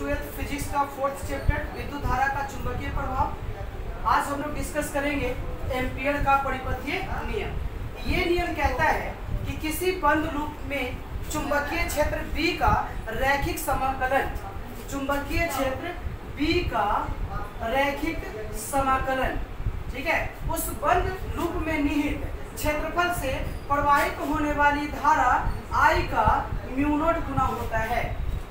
12th physics का 4th chapter विद्युत धारा का चुंबकीय प्रभाव। आज हम लोग डिस्कस करेंगे एम्पियर का परिपथीय नियम। ये नियम कहता है कि किसी बंद लूप में चुंबकीय क्षेत्र B का रैखिक समाकलन, चुंबकीय क्षेत्र B का रैखिक समाकलन, ठीक है, उस बंद लूप में निहित क्षेत्रफल से प्रवाहित होने वाली धारा I का म्यू नॉट गुना होता है।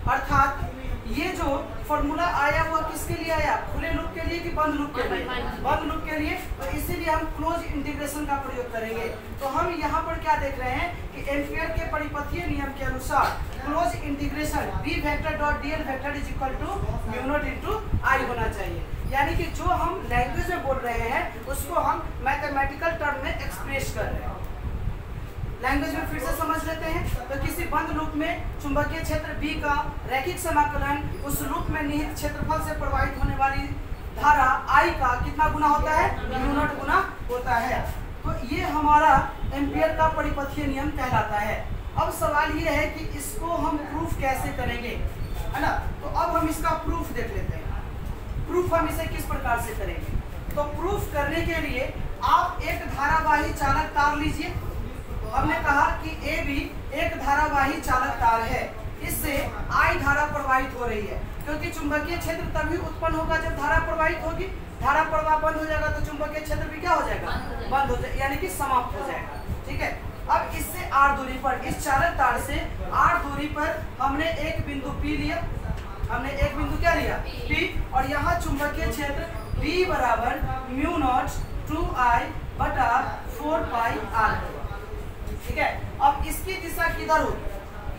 अर्थात ये जो फॉर्मूला आया वो किसके लिए आया, खुले लूप के लिए कि बंद लूप के लिए? बंद लूप के लिए। तो इसीलिए हम क्लोज इंटीग्रेशन का प्रयोग करेंगे। तो हम यहाँ पर क्या देख रहे हैं कि एम्पियर के परिपथीय नियम के अनुसार close integration B vector dot dl vector is equal to mu naught into I होना चाहिए। यानी कि जो हम लैंग्वेज में बोल रहे हैं उसको हम मैथमेटिकल टर्म में एक्सप्रेस कर रहे हैं। लैंग्वेज में फिर से समझ लेते हैं। तो किसी बंद लूप में चुंबकीय क्षेत्र B का रैखिक समाकलन उस लूप में निहित क्षेत्रफल से प्रवाहित होने वाली धारा I का कितना गुना होता है, म्यू नॉट गुना होता है। तो ये हमारा एम्पियर का परिपथीय नियम कहलाता है। अब सवाल ये है कि इसको हम प्रूफ कैसे करेंगे, है ना। तो अब हम इसका प्रूफ देख लेते हैं। प्रूफ हम इसे किस प्रकार से करेंगे? तो प्रूफ करने के लिए आप एक धारावाही चालक तार लीजिए। हमने कहा कि AB एक धारावाही चालक तार है, इससे I धारा प्रवाहित हो रही है, क्योंकि चुंबकीय क्षेत्र तभी उत्पन्न होगा जब धारा प्रवाहित होगी। धारा प्रवाह बंद हो जाएगा तो चुंबकीय क्षेत्र भी क्या हो जाएगा, बंद हो जाएगा, यानी कि समाप्त हो जाएगा। ठीक है। अब इससे R दूरी पर, इस चालक तार से R दूरी पर हमने एक बिंदु P लिया। हमने एक बिंदु क्या लिया, P, और यहाँ चुंबकीय क्षेत्र B बराबर म्यू नॉट 2I बटा 4 पाई R। ठीक है। अब इसकी दिशा किधर होगी?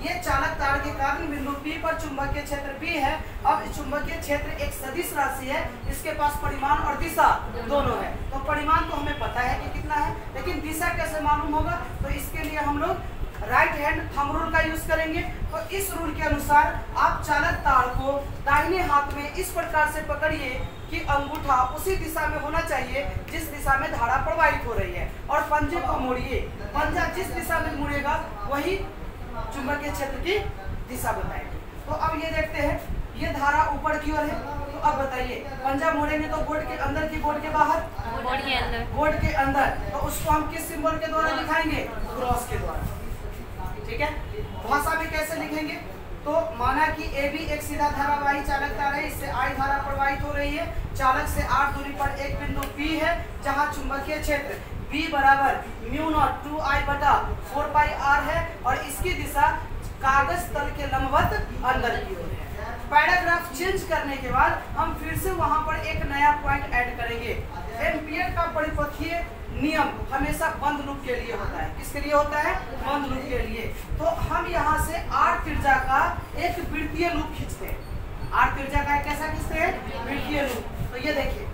ये चालक तार के कारण बिंदु P पर चुंबकीय क्षेत्र B है। अब चुंबकीय क्षेत्र एक सदिश राशि है, इसके पास परिमाण और दिशा दोनों है। तो परिमाण तो हमें पता है कि कितना है, लेकिन दिशा कैसे मालूम होगा? तो इसके लिए हम लोग राइट हैंड थंब रूल का यूज करेंगे। तो इस रूल के अनुसार आप चालक तार को दाहिने हाथ में इस प्रकार से पकड़िए कि अंगूठा उसी दिशा में होना चाहिए जिस दिशा में धारा प्रवाहित हो रही है, और पंजे को मोड़िए। पंजा जिस दिशा में मुड़ेगा वही चुंबकीय क्षेत्र की दिशा बताएगी। तो अब ये देखते हैं, ये धारा ऊपर की ओर है। तो अब बताइए, पंजा मोड़ेंगे तो बोर्ड के अंदर की बोर्ड के बाहर? बोर्ड के अंदर। बोर्ड के अंदर। तो उसको हम किस सिंबल के द्वारा दिखाएंगे? क्रॉस के द्वारा। ठीक है। भाषा में कैसे लिखेंगे? तो माना कि AB एक सीधा धारावाही चालक तार है, इससे I धारा प्रवाहित हो रही है। चालक से R दूरी पर एक बिंदु P है, जहां चुंबकीय क्षेत्र B बराबर म्यू नॉट 2I बटा 4 पाई R है, और इसकी दिशा कागज तल के लंबवत अंदर की ओर है। पैराग्राफ चेंज करने के बाद हम फिर से वहां पर एक नया पॉइंट ऐड करेंगे। एम्पियर का परिपथीय नियम हमेशा बंद लूप के लिए होता है। किसके लिए होता है? बंद लूप के लिए। तो हम यहाँ से R त्रिज्या का एक वृत्तीय लूप खींचते हैं। R त्रिज्या का कैसा खींचते हैं? वृत्तीय लूप। तो ये देखिए,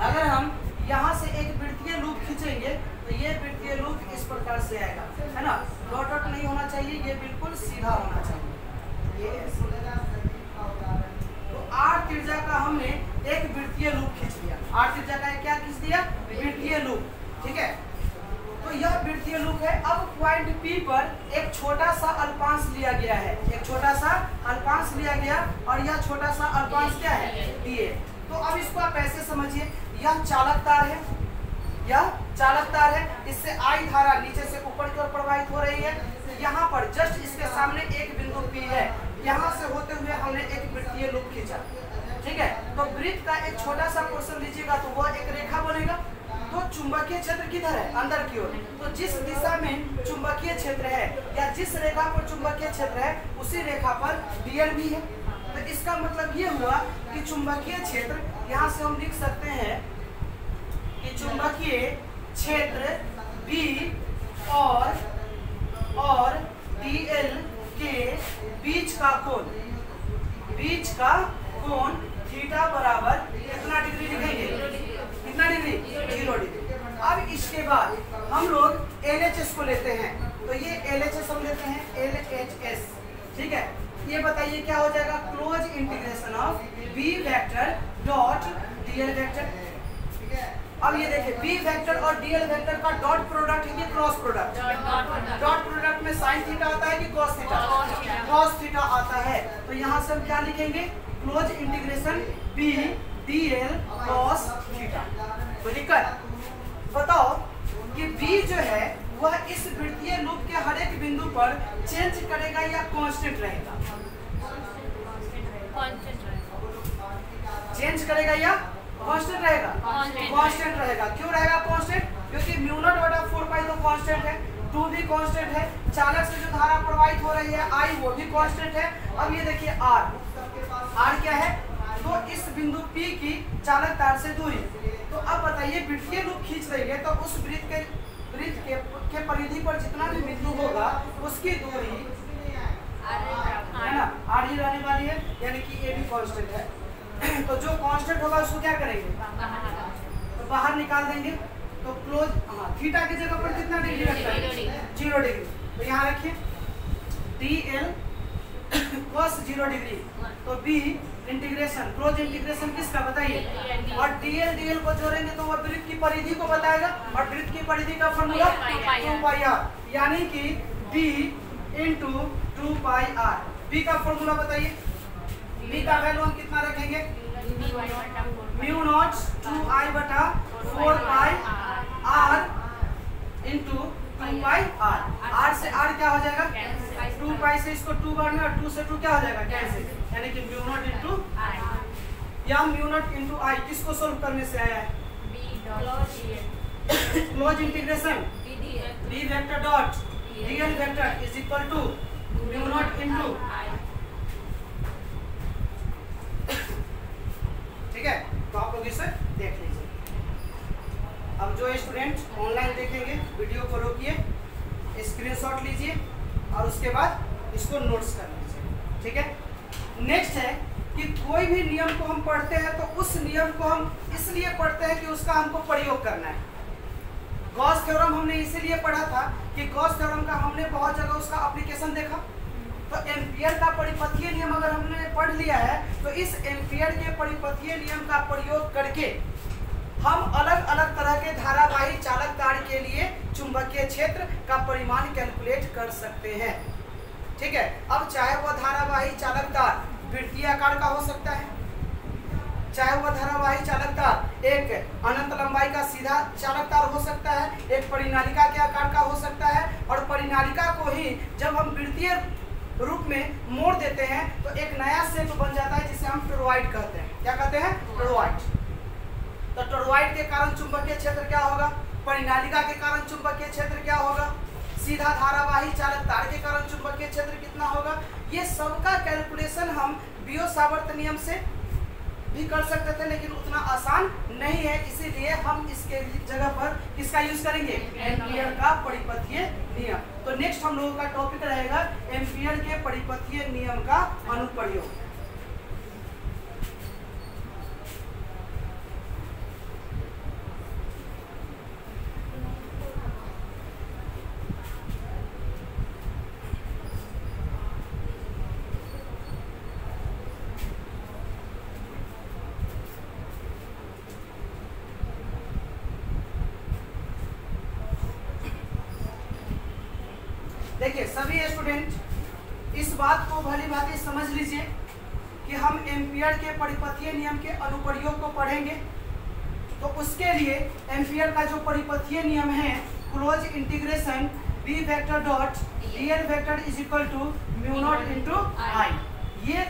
अगर हम यहाँ से एक वृत्तीय लूप खींचेंगे तो ये वृत्तीय लूप इस प्रकार से आएगा, है ना। डॉट डॉट नहीं होना चाहिए, ये बिल्कुल सीधा होना चाहिए। ये तो R त्रिज्या का हमने एक वृत्तीय लूप खींच लिया। R त्रिज्या का क्या खींच दिया? वृत्तीय लूप। ठीक है। तो यह वृत्तीय लूप है। अब पॉइंट P पर एक छोटा सा अल्पांश लिया गया है, एक छोटा सा अल्पांश लिया गया, और यह छोटा सा अल्पांश क्या है? dA। तो अब इसको आप ऐसे समझिए, यह चालक तार है, यह चालक तार है, इससे I धारा नीचे से ऊपर की ओर प्रवाहित हो रही है। यहाँ पर जस्ट इसके सामने एक बिंदु P है, यहाँ से होते हुए हमने एक वृत्तीय लूप खींचा। ठीक है। तो वृत्त का एक छोटा सा पोर्शन लीजिएगा तो वह एक रेखा बनेगा। तो चुंबकीय क्षेत्र किधर है? अंदर की ओर। तो जिस दिशा में चुंबकीय क्षेत्र है या जिस रेखा पर चुंबकीय क्षेत्र है उसी रेखा पर dl भी है। तो इसका मतलब ये हुआ कि चुंबकीय क्षेत्र, यहाँ से हम लिख सकते हैं कि चुंबकीय क्षेत्र B और dl के बीच का कोण थीटा बराबर कितना डिग्री लिखेंगे? कितना डिग्री? 0 डिग्री। अब इसके बाद हम लोग LHS को लेते हैं। तो ये LHS हम लेते हैं, LHS। ठीक है। ये बताइए क्या हो जाएगा? Close integration of B vector dot dl vector. ठीक है। अब ये देखिए बी वेक्टर और डीएल वेक्टर का डॉट प्रोडक्ट है कि क्रॉस प्रोडक्ट? डॉट प्रोडक्ट में साइन थीटा आता है कि कॉस थीटा? कॉस थीटा आता है। तो यहाँ से हम क्या लिखेंगे? Close integration b DL cos theta. कोई दिक्कत? बताओ कि बी जो है वह इस वृत्तीय लूप के हर एक बिंदु पर चेंज करेगा या कांस्टेंट रहेगा? चेंज करेगा या कांस्टेंट रहेगा? कांस्टेंट रहेगा। क्यों रहेगा कांस्टेंट? क्योंकि म्यू नॉट बटा 4 पाई तो कांस्टेंट है, 2 भी कांस्टेंट है, चालक से जो धारा प्रवाहित हो रही है I वो भी कांस्टेंट है। अब ये देखिए R क्या है? तो इस बिंदु P की चालक तार से दूरी। तो अब बताइए वृत्तीय लूप खींच रही है तो उस वृत्त के परिधि पर जितना भी बिंदु होगा उसकी दूरी है ना R ही रहने वाली है, यानी कि ये भी कांस्टेंट है। तो जो कांस्टेंट होगा उसको क्या करेंगे? तो बाहर निकाल देंगे। तो क्लोज थीटा की जगह पर कितना डिग्री रखना है? 0 डिग्री। तो यहाँ रखिए DL cos 0 डिग्री। तो B इंटीग्रेशन क्लोज इंटीग्रेशन किसका बताइए? और DL को जोड़ेंगे तो वह वृत्त की परिधि को बताएगा और वृत्त की परिधि का फॉर्मूला 2πr, यानी कि D इंटू 2πr। B का फॉर्मूला बताइए। B का वैल्यू हम कितना रखेंगे? म्यू नॉट 2I बटा 4 पाई R इंटू 2πr। R से R क्या हो जाएगा? 2 पाई से इसको 2 बार में और 2 से 2 क्या हो जाएगा? कैंसिल, यानी कि म्यू नॉट इंटू या म्यू नॉट इंटू I किसको सोल्व करने से आया है? Close integration B vector dot DL vector is equal to mu naught into, ठीक है? तो आप लोग इसे देख लीजिए। अब जो स्टूडेंट ऑनलाइन देखेंगे वीडियो को रोकिए, स्क्रीनशॉट लीजिए और उसके बाद इसको नोट्स कर लीजिए, ठीक है? नेक्स्ट है कि कोई भी नियम को हम पढ़ते हैं तो उस नियम को हम इसलिए पढ़ते हैं कि उसका हमको प्रयोग करना है। गॉस थ्योरम हमने इसीलिए पढ़ा था कि गॉस थ्योरम का हमने बहुत जगह उसका एप्लीकेशन देखा। तो एम्पियर का परिपथीय नियम अगर हमने पढ़ लिया है तो इस एम्पियर के परिपथीय नियम का प्रयोग करके हम अलग अलग तरह के धारावाही चालक तार के लिए चुंबकीय क्षेत्र का परिमाण कैलकुलेट कर सकते हैं, ठीक है? अब चाहे वह धारावाही चालक तार वृत्तीय आकार का हो सकता है, चाहे वह धारावाही चालक तार एक अनंत लंबाई का सीधा चालक तार हो सकता है, एक परिनालिका के आकार का हो सकता है, और परिनालिका को ही जब हम वृत्तीय रूप में मोड़ देते हैं तो एक नया शेप बन जाता है जिसे हम टोरॉइड कहते हैं। क्या कहते हैं? टोरॉइड। तो टोरॉइड के कारण चुंबकीय क्षेत्र क्या होगा? परिनालिका के कारण चुंबकीय क्षेत्र क्या होगा? सीधा धारावाही चालक तार के कारण चुंबकीय क्षेत्र कितना होगा? ये सबका कैलकुलेशन हम बियो-सावर्त नियम से भी कर सकते थे, लेकिन उतना आसान नहीं है, इसीलिए हम इसके जगह पर किसका यूज करेंगे? एम्पियर का परिपथीय नियम। तो नेक्स्ट हम लोगों का टॉपिक रहेगा एम्पियर के परिपथीय नियम का अनुप्रयोग। देखिए सभी स्टूडेंट इस बात को भली भांति समझ लीजिए कि हम एम्पियर के परिपथीय नियम के अनुप्रयोग को पढ़ेंगे। तो उसके लिए एम्पियर का जो परिपथीय नियम है close integration b vector dot DL vector is equal to mu naught into I, ये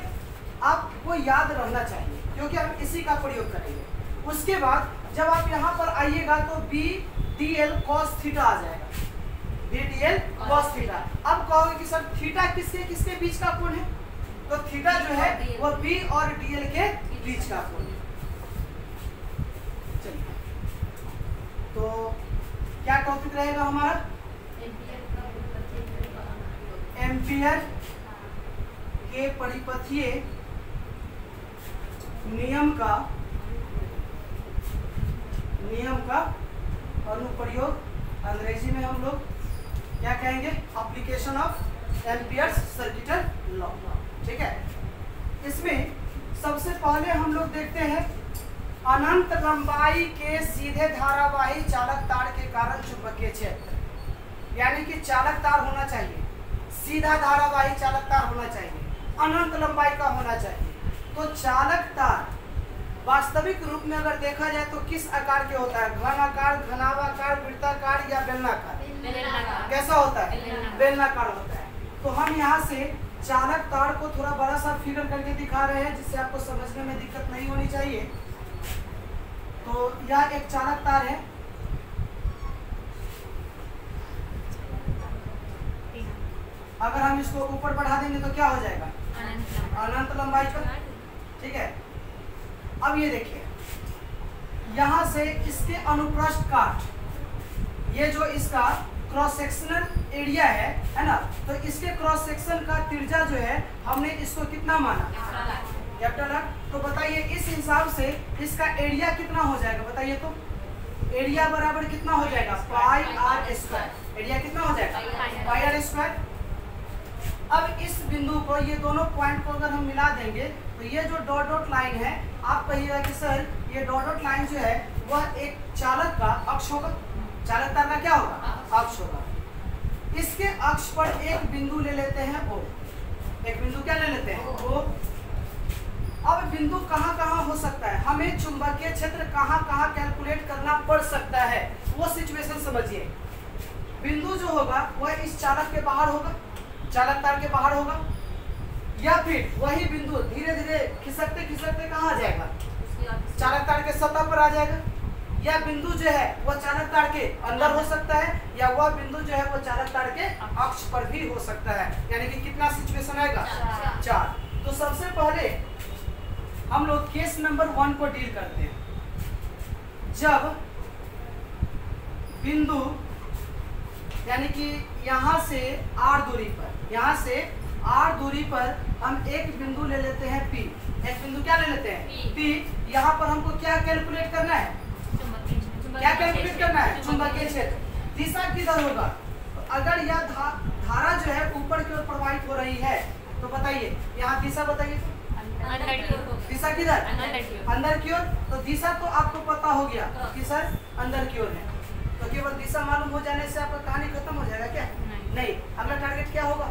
आपको याद रहना चाहिए क्योंकि हम इसी का प्रयोग करेंगे। उसके बाद जब आप यहाँ पर आइएगा तो b d l cos theta आ जाएगा, DL cos थीटा। अब कहोगे कि सर थीटा किसके किसके बीच का कोण है? तो थीटा जो है वो B और DL के बीच का कोण है। चलिए तो क्या टॉपिक रहेगा हमारा? एम्पियर के परिपथीय नियम का अनुप्रयोग, अंग्रेजी में हम लोग क्या कहेंगे? Application of amperes circuital law, ठीक है? इसमें सबसे पहले हम लोग देखते हैं अनंत लंबाई के सीधे धारावाही चालक तार के कारण चुंबकीय क्षेत्र, यानी कि चालक तार होना चाहिए, सीधा धारावाही चालक तार होना चाहिए, अनंत लंबाई का होना चाहिए। तो चालक तार वास्तविक रूप में अगर देखा जाए तो किस आकार के होता है? घन आकार, घनाभाकार, वृत्ताकार या बेलनाकार? कैसा होता है? बेलनाकार होता है। तो हम यहाँ से चालक तार को थोड़ा बड़ा सा फिगर करके दिखा रहे हैं जिससे आपको समझने में दिक्कत नहीं होनी चाहिए। तो यह एक चालक तार है, अगर हम इसको ऊपर बढ़ा देंगे तो क्या हो जाएगा? अनंत लंबाई का। ठीक है, अब ये देखिए, यहाँ से इसके अनुप्रस्थ काट, ये जो इसका क्रॉस सेक्शनल एरिया है ना, तो इसके क्रॉस सेक्शन का त्रिज्या जो है हमने इसको कितना माना? Capital R। तो बताइए इस हिसाब से इसका एरिया कितना हो जाएगा? बताइए तो एरिया बराबर कितना हो जाएगा? पाई आर स्क्वायर। एरिया कितना हो जाएगा? पाई आर स्क्वायर। अब इस बिंदु को, ये दोनों पॉइंट को अगर हम मिला देंगे तो ये जो डॉट डॉट लाइन है, आप कहिएगा कि सर ये डॉट डॉट लाइन जो है वह एक चालक का अक्ष होगा। चालक तार का क्या होगा? अक्ष होगा। इसके अक्ष पर एक बिंदु ले लेते हैं O। एक बिंदु क्या ले लेते हैं? O। अब बिंदु कहाँ कहाँ हो सकता है? हमें चुंबकीय क्षेत्र कहाँ कहाँ कैलकुलेट करना पड़ सकता है, वो सिचुएशन समझिए। बिंदु जो होगा वह इस चालक के बाहर होगा, चालक तार के बाहर होगा, या फिर वही बिंदु धीरे धीरे खिसकते खिसकते कहाँ आ जाएगा? चालक तार के सतह पर आ जाएगा। या बिंदु जो है वह चालक तार के अंदर हो सकता है, या वह बिंदु जो है वह चालक तार के अक्ष पर भी हो सकता है। यानी कि कितना सिचुएशन आएगा? 4। तो सबसे पहले हम लोग केस नंबर 1 को डील करते हैं। जब बिंदु यानी कि यहाँ से R दूरी पर, यहाँ से R दूरी पर हम एक बिंदु ले लेते हैं P। एक बिंदु क्या ले लेते हैं? P। यहाँ पर हमको क्या कैलकुलेट करना है? क्या कैलकुलेट करना है? चुंबकीय क्षेत्र। दिशा किधर होगा? तो अगर यह धारा जो है ऊपर की ओर प्रवाहित हो रही है तो बताइए यहाँ दिशा बताइए। दिशा किधर? अंदर की ओर। तो दिशा तो आपको पता हो गया कि सर अंदर की ओर है, तो केवल दिशा मालूम हो जाने से आपका कहानी खत्म हो जाएगा क्या? नहीं। अगला टारगेट क्या होगा?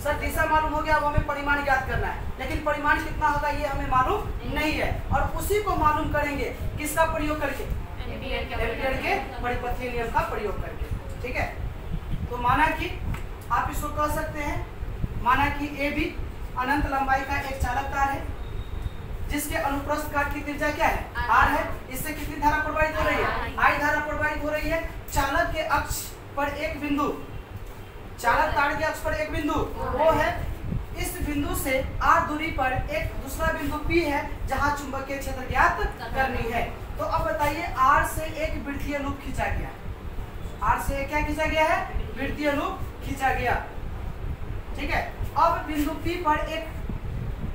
सर दिशा मालूम हो गया, वो हमें परिमाण ज्ञात करना है, लेकिन परिमाण कितना होगा ये हमें मालूम नहीं है, और उसी को मालूम करेंगे किसका प्रयोग करके? एम्पियर के परिपथीय नियम का प्रयोग करके। ठीक है, तो माना कि आप इसको कह सकते हैं, माना कि ए भी अनंत लंबाई का एक चालक तार है जिसके अनुप्रस्थ काट की त्रिज्या क्या है? R है। इससे कितनी धारा प्रवाहित हो रही है? I धारा प्रवाहित हो रही है। चालक के अक्ष पर एक बिंदु, चालक तार के अक्ष पर एक बिंदु वो है। इस बिंदु से R दूरी पर एक दूसरा बिंदु P है जहां चुंबकीय क्षेत्र ज्ञात करनी है। तो अब बताइए R से एक वृत्तीय लूप खींचा गया। R से क्या खींचा गया है? वृत्तीय लूप खींचा गया। ठीक है, अब बिंदु P पर एक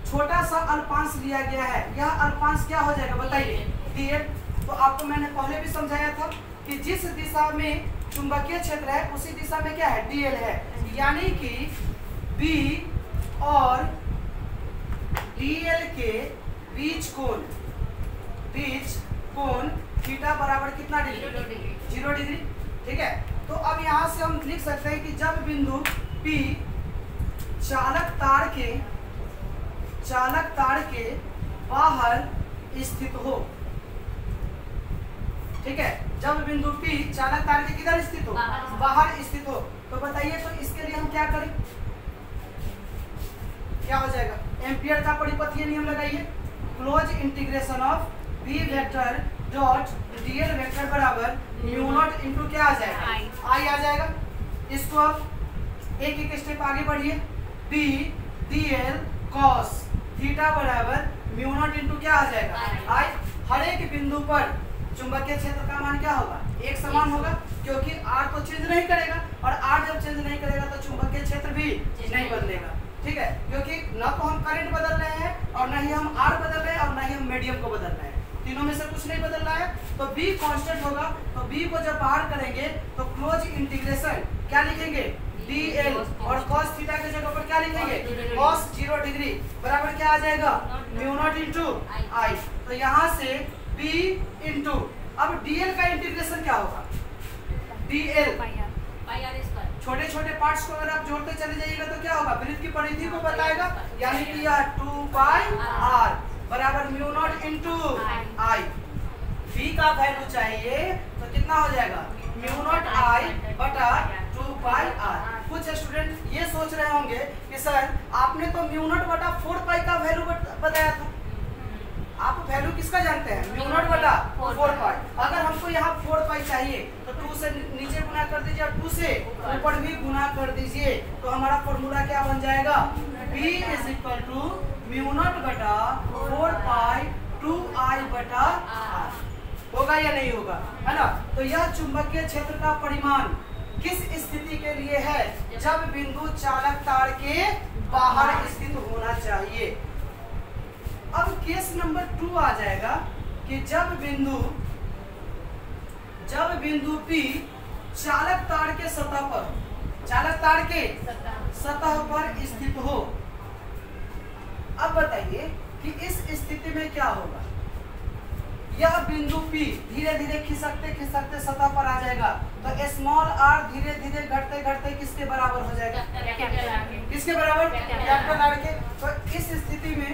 छोटा सा अल्पांश लिया गया है। यह अल्पांश क्या हो जाएगा बताइए? dl। तो आपको मैंने पहले भी समझाया था कि जिस दिशा में चुंबकीय क्षेत्र है उसी दिशा में क्या है? dl है। यानी कि B और dl के बीच कोण थीटा बराबर कितना डिग्री? 0 डिग्री। ठीक है, तो अब यहाँ से हम लिख सकते हैं कि जब बिंदु P चालक तार के बाहर स्थित हो। ठीक है, जब बिंदु P चालक तार के किधर स्थित हो? बाहर स्थित हो। तो बताइए तो इसके लिए हम क्या करें? क्या हो जाएगा? एम्पियर का परिपथीय नियम लगाइए। Close integration of B vector dot dl vector बराबर म्यू नॉट इनटू क्या आ जाएगा? I आ जाएगा। इसको आप एक एक स्टेप आगे बढ़िए। B dl cos थीटा बराबर म्यू नॉट इनटू क्या आ जाएगा? I। हर एक बिंदु पर चुंबकीय क्षेत्र का मान क्या होगा? एक समान होगा, क्योंकि R तो चेंज नहीं करेगा, और R जब चेंज नहीं करेगा तो चुंबकीय क्षेत्र भी नहीं बदलेगा। ठीक है, क्योंकि न तो हम करंट बदल रहे हैं और न ही हम R बदल रहे हैं और न ही हम मीडियम को बदल रहे हैं, तीनों में से कुछ नहीं बदल रहा है। तो B कांस्टेंट होगा। तो B को जब बाहर करेंगे तो क्लोज इंटीग्रेशन क्या लिखेंगे? dl, और cos थीटा के जगह पर क्या लिखेंगे? cos 0 डिग्री बराबर क्या आ जाएगा? म्यू नॉट इंटू आई। तो यहाँ से b इंटू, अब dl का इंटीग्रेशन क्या होगा, dl छोटे छोटे पार्ट्स को अगर आप जोड़ते चले जाइएगा तो क्या होगा, वृत्त की परिधि को बताएगा, यानी कि यह 2 पाई r बराबर म्यू नॉट इंटू आई। b का वैल्यू चाहिए तो कितना हो जाएगा, म्यू नॉट आई बटा 2 पाई r। कुछ स्टूडेंट ये सोच रहे होंगे कि सर आपने तो म्यू नॉट बटा 4 पाई का वैल्यू बताया था, आप वैल्यू किसका जानते हैं, म्यू नॉट बटा 4 पाई। अगर हमको यहाँ 4 पाई चाहिए तो 2 से नीचे गुना कर दीजिए और 2 से ऊपर भी गुना कर दीजिए, तो हमारा फॉर्मूला क्या बन जाएगा, b is equal to mu naught बटा 4 पाई 2i बटा r। होगा या नहीं होगा, है ना। तो यह चुंबकीय क्षेत्र का परिमाण किस स्थिति के लिए है, जब बिंदु चालक तार के बाहर स्थित होना चाहिए। अब केस नंबर 2 आ जाएगा कि जब बिंदु P चालक तार के सतह पर स्थित हो। अब बताइए कि इस स्थिति में क्या होगा, यह बिंदु P धीरे धीरे खिसकते सतह पर आ जाएगा, तो स्मॉल r धीरे धीरे घटते किसके बराबर हो जाएगा, किसके बराबर, कैपिटल R के। तो इस स्थिति में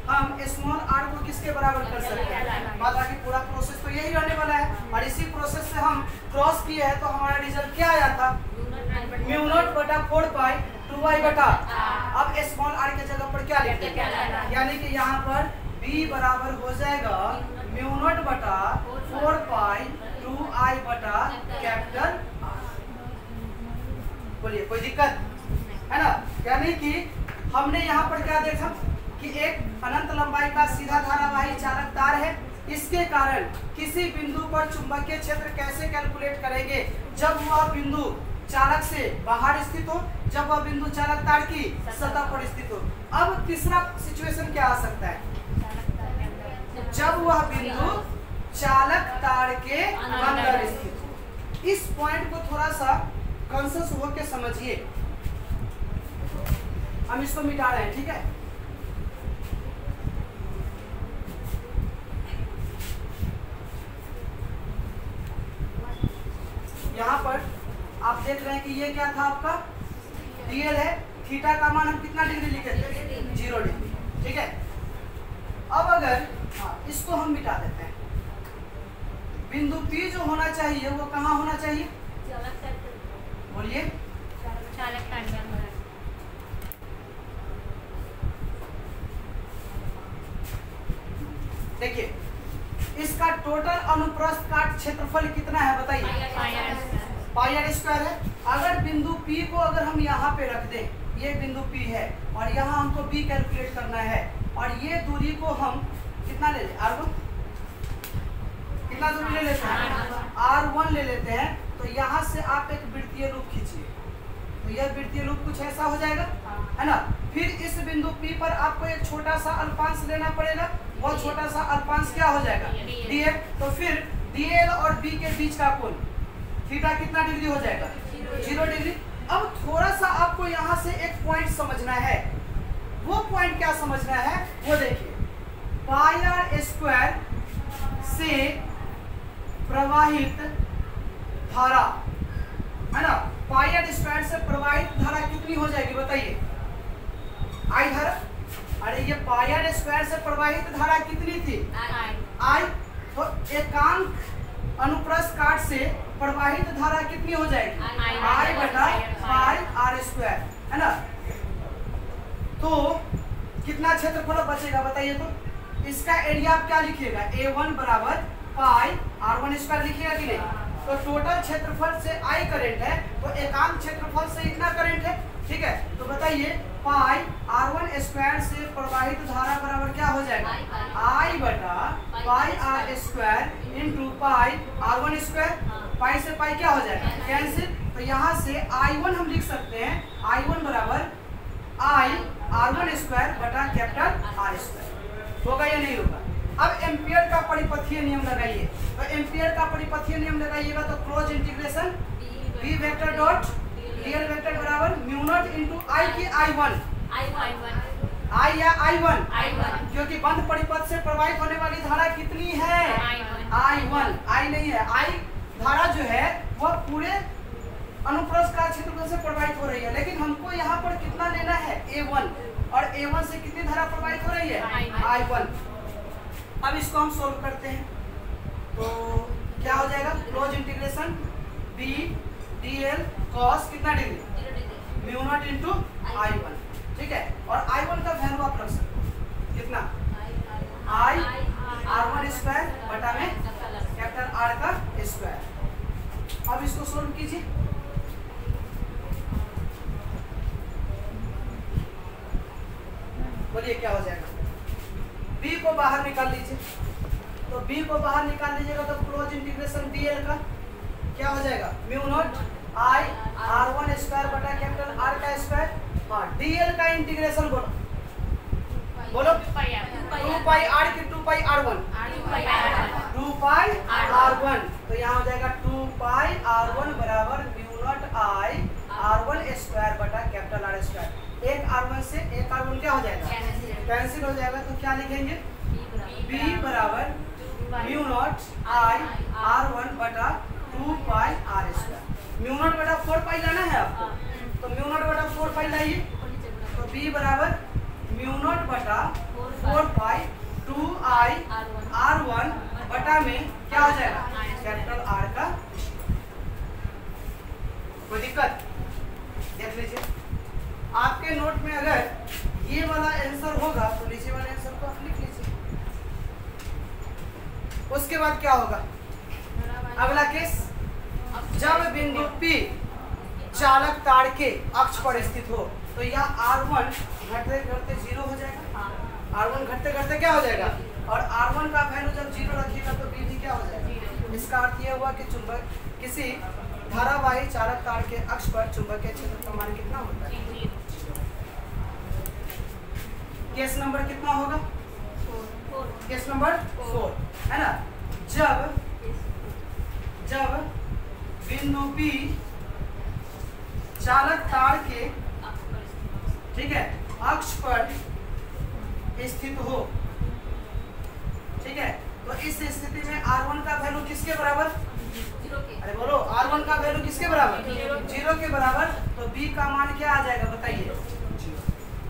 हम स्मॉल r को किसके बराबर कर सकते हैं, बाकी पूरा प्रोसेस तो यही रहने वाला है, और इसी प्रोसेस से हम क्रॉस किए हैं तो हमारा रिजल्ट क्या आया था, म्यू नॉट बटा 4 पाई 2i बटा। अब स्मॉल r के जगह पर क्या लिखते हैं, यानी कि यहाँ पर b बराबर हो जाएगा म्यू नॉट बटा 4 पाई 2i बटा कैपिटल R। बोलिए कोई दिक्कत है ना। यानी कि हमने यहाँ पर क्या देखा कि एक अनंत लंबाई का सीधा धारावाही चालक तार है, इसके कारण किसी बिंदु पर चुंबकीय क्षेत्र कैसे कैलकुलेट करेंगे, जब वह बिंदु चालक से बाहर स्थित हो, जब वह बिंदु चालक तार की सतह पर स्थित हो। अब तीसरा सिचुएशन क्या आ सकता है, जब वह बिंदु चालक तार के अंदर स्थित हो। इस पॉइंट को थोड़ा सा कॉन्शियस होकर समझिए, हम इसको मिटा रहे हैं, ठीक है। यहाँ पर आप देख रहे हैं कि ये क्या था, आपका डीएल है, थीटा का मान हम कितना डिग्री लिखे थे, 0 डिग्री, ठीक है। अब अगर इसको हम मिटा देते हैं, बिंदु P जो होना चाहिए वो कहाँ होना चाहिए, बोलिए, देखिए इसका टोटल अनुप्रस्थ काट क्षेत्रफल कितना है बताइए, पाई आर स्क्वायर है। अगर बिंदु P को अगर हम यहाँ पे रख दें, ये बिंदु P है और यहाँ हमको B कैलकुलेट करना है, और ये दूरी को हम कितना ले लें, R1, कितना दूरी ले लेते हैं, R1 ले लेते हैं। तो यहाँ से आप एक वृत्तीय रूप खींचिए, तो यह वृत्तीय रूप कुछ ऐसा हो जाएगा, है ना। फिर इस बिंदु P पर आपको एक छोटा सा अल्पांश लेना पड़ेगा, वो छोटा सा अल्पांश क्या हो जाएगा, dl। तो फिर dl और b के बीच का कोण थीटा कितना डिग्री हो जाएगा, 0 डिग्री। अब थोड़ा सा आपको यहाँ से एक पॉइंट समझना है, वो पॉइंट क्या समझना है वो देखिए, पाई आर स्क्वायर से प्रवाहित धारा, है ना, पाई आर स्क्वायर से प्रवाहित धारा कितनी हो जाएगी बताइए, आई धारा। अरे ये पाई आर स्क्वायर से प्रवाहित धारा कितनी थी, आई। तो एकांक अनुप्रस्थ काट से प्रवाहित धारा कितनी हो जाएगी, आई बटा पाई आर स्क्वायर, है ना। तो कितना क्षेत्रफल बचेगा बताइए, तो इसका एरिया आप क्या लिखिएगा, A1 बराबर पाई R1 स्क्वायर लिखिएगा कि नहीं। तो टोटल क्षेत्रफल से I करंट है, तो एकांक क्षेत्रफल से इतना करंट है, ठीक है। तो बताइए पाई R1 स्क्वायर से प्रवाहित धारा बराबर क्या हो जाएगा, I बटा pi r square into pi R1 square. Pi से पाई क्या हो जाएगा, कैंसिल। तो यहाँ से I1 हम लिख सकते हैं, I1 बराबर I R1 स्क्वायर बटा कैपिटल R स्क्वायर। होगा या नहीं होगा। अब एम्पियर का परिपथीय नियम लगाइए, तो एम्पियर का परिपथीय नियम लगाइएगा तो close integration B vector dot dl vector बराबर म्यू नॉट इंटू I की I1 आई या I1? I1 क्योंकि बंद परिपथ से प्रवाहित होने वाली धारा कितनी है? I1। आई नहीं है, आई धारा जो है वह पूरे अनुप्रस्थ क्षेत्रफल से प्रवाहित हो रही है, लेकिन हमको यहाँ पर कितना लेना है? A1। और A1 से कितनी धारा प्रवाहित हो रही है? I1। अब इसको हम सोल्व करते हैं, तो क्या हो जाएगा? Close integration B dl cos कितना degree? Mu naught into I1। ठीक है, और I1 का वैल्यू आप रख सकते हो कितना? I R1 स्क्वायर बटा में कैपिटल R का स्क्वायर। अब इसको सोल्व कीजिए। बोलिए क्या हो जाएगा? B को बाहर निकाल लीजिए, तो B को बाहर निकाल लीजिएगा तो क्लोज इंटीग्रेशन dl का क्या हो जाएगा? Mu naught I R1 square बटा कैपिटल R का स्क्वायर। हाँ, dl का इंटीग्रेशन बोलो, बोलो 2 पाई R की 2 पाई R1, 2 पाई R1, तो यहाँ हो जाएगा 2 पाई R1 बराबर mu naught I R1 square बटा कैपिटल R स्क्वायर। एक R1 से एक R1 क्या हो जाएगा? कैंसिल हो जाएगा, तो क्या लिखेंगे? B बराबर म्यू नॉट I R1 बटा 2 पाई R स्क्वायर। म्यू नॉट बटा 4 पाई लाना है आपको, तो म्यू नॉट बटा 4 पाई लाइए, तो B बराबर म्यू नॉट बटा 4 पाई 2I R1 बटा में क्या हो जाएगा? कैपिटल R का। कोई दिक्कत? देख लीजिए, आपके नोट में अगर ये वाला आंसर होगा तो नीचे वाले आंसर को आप लिख लीजिए। उसके बाद क्या होगा? अगला केस, जब बिंदु P चालक तार के अक्ष पर स्थित हो, तो यह R1 घटते घटते 0 हो जाएगा। R1 घटते घटते क्या हो जाएगा? और R1 का वैल्यू जब 0 रखिएगा तो B भी क्या हो जाएगा? इसका अर्थ यह हुआ कि चुंबक किसी धारावाही चालक तार के अक्ष पर चुंबकीय क्षेत्र का मान कितना होता है? केस नंबर कितना होगा? केस नंबर 4 है ना। जब बिंदु P चालक तार के, ठीक है, अक्ष पर स्थित हो, ठीक है, तो इस स्थिति में R1 का वैल्यू किसके बराबर? अरे बोलो, R1 का वैल्यू किसके बराबर? 0 के बराबर। तो B का मान क्या आ जाएगा बताइए?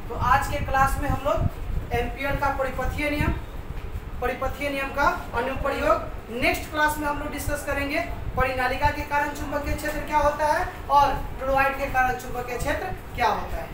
तो आज के क्लास में हम लोग एम्पियर का परिपथीय नियम का अनुप्रयोग नेक्स्ट क्लास में हम लोग डिस्कस करेंगे। परिनालिका के कारण चुंबकीय क्षेत्र क्या होता है और टोरॉइड के कारण चुंबकीय क्षेत्र क्या होता है।